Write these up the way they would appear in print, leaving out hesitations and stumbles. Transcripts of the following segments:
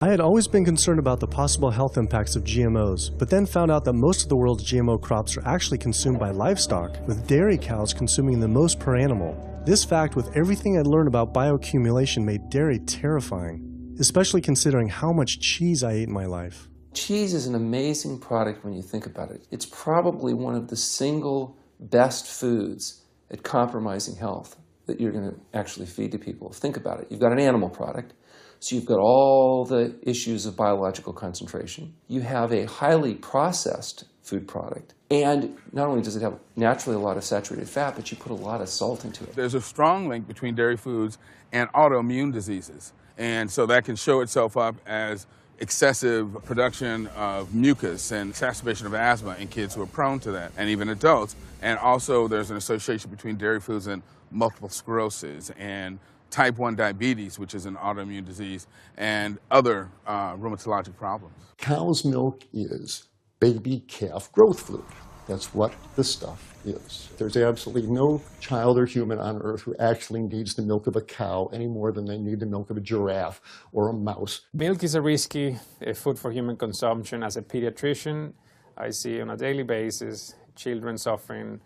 I had always been concerned about the possible health impacts of GMOs, but then found out that most of the world's GMO crops are actually consumed by livestock, with dairy cows consuming the most per animal. This fact, with everything I'd learned about bioaccumulation, made dairy terrifying, especially considering how much cheese I ate in my life. Cheese is an amazing product when you think about it. It's probably one of the single best foods at compromising health that you're going to actually feed to people. Think about it. You've got an animal product. So you've got all the issues of biological concentration. You have a highly processed food product. And not only does it have naturally a lot of saturated fat, but you put a lot of salt into it. There's a strong link between dairy foods and autoimmune diseases. And so that can show itself up as excessive production of mucus and exacerbation of asthma in kids who are prone to that, and even adults. And also there's an association between dairy foods and multiple sclerosis and type 1 diabetes, which is an autoimmune disease, and other rheumatologic problems. Cow's milk is baby calf growth fluid. That's what the stuff is. There's absolutely no child or human on earth who actually needs the milk of a cow any more than they need the milk of a giraffe or a mouse. Milk is a risky food for human consumption. As a pediatrician, I see on a daily basis children suffering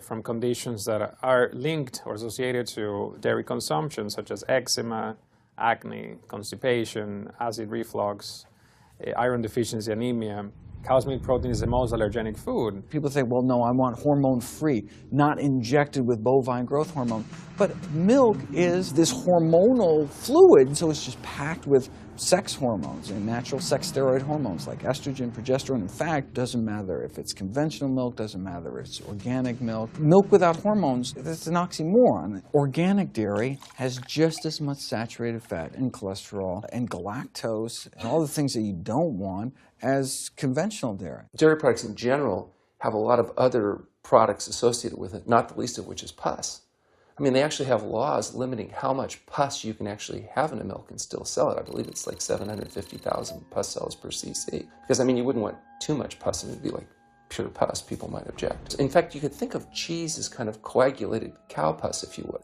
from conditions that are linked or associated to dairy consumption, such as eczema, acne, constipation, acid reflux, iron deficiency, anemia. Cow's milk protein is the most allergenic food. People say, well, no, I want hormone-free, not injected with bovine growth hormone. But milk is this hormonal fluid, so it's just packed with sex hormones and natural sex steroid hormones like estrogen, progesterone. In fact, doesn't matter if it's conventional milk, doesn't matter if it's organic milk. Milk without hormones, it's an oxymoron. Organic dairy has just as much saturated fat and cholesterol and galactose and all the things that you don't want as conventional dairy. Dairy products in general have a lot of other products associated with it, not the least of which is pus. I mean, they actually have laws limiting how much pus you can actually have in a milk and still sell it. I believe it's like 750,000 pus cells per cc. Because, I mean, you wouldn't want too much pus and it would be like pure pus. People might object. In fact, you could think of cheese as kind of coagulated cow pus, if you would.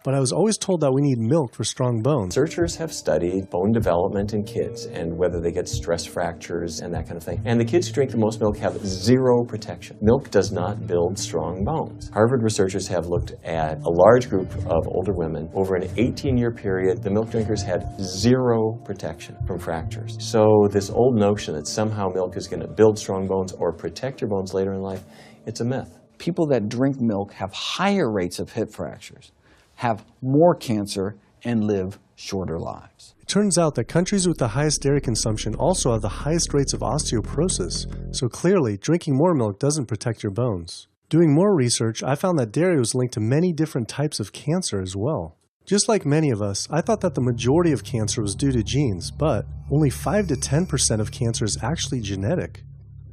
But I was always told that we need milk for strong bones. Researchers have studied bone development in kids and whether they get stress fractures and that kind of thing. And the kids who drink the most milk have zero protection. Milk does not build strong bones. Harvard researchers have looked at a large group of older women. Over an 18-year period, the milk drinkers had zero protection from fractures. So this old notion that somehow milk is going to build strong bones or protect your bones later in life, it's a myth. People that drink milk have higher rates of hip fractures, have more cancer, and live shorter lives. It turns out that countries with the highest dairy consumption also have the highest rates of osteoporosis, so clearly drinking more milk doesn't protect your bones. Doing more research, I found that dairy was linked to many different types of cancer as well. Just like many of us, I thought that the majority of cancer was due to genes, but only 5 to 10% of cancer is actually genetic.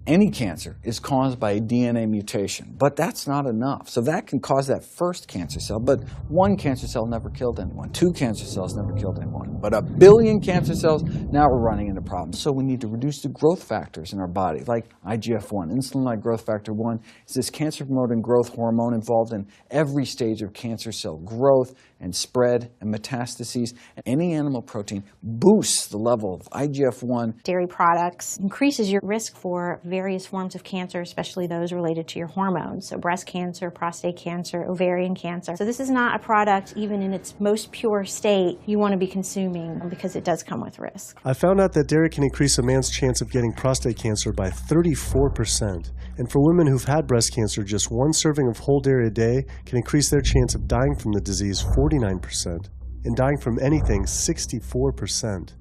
Any cancer is caused by a DNA mutation, but that's not enough. So that can cause that first cancer cell, but one cancer cell never killed anyone. 2 cancer cells never killed anyone. But 1 billion cancer cells, now we're running into problems. So we need to reduce the growth factors in our body, like IGF-1. Insulin-like growth factor 1 is this cancer-promoting growth hormone involved in every stage of cancer cell growth and spread and metastases. Any animal protein boosts the level of IGF-1. Dairy products increases your risk for various forms of cancer, especially those related to your hormones. So breast cancer, prostate cancer, ovarian cancer. So this is not a product, even in its most pure state, you want to be consuming because it does come with risk. I found out that dairy can increase a man's chance of getting prostate cancer by 34%. And for women who've had breast cancer, just 1 serving of whole dairy a day can increase their chance of dying from the disease 49%, and dying from anything 64%.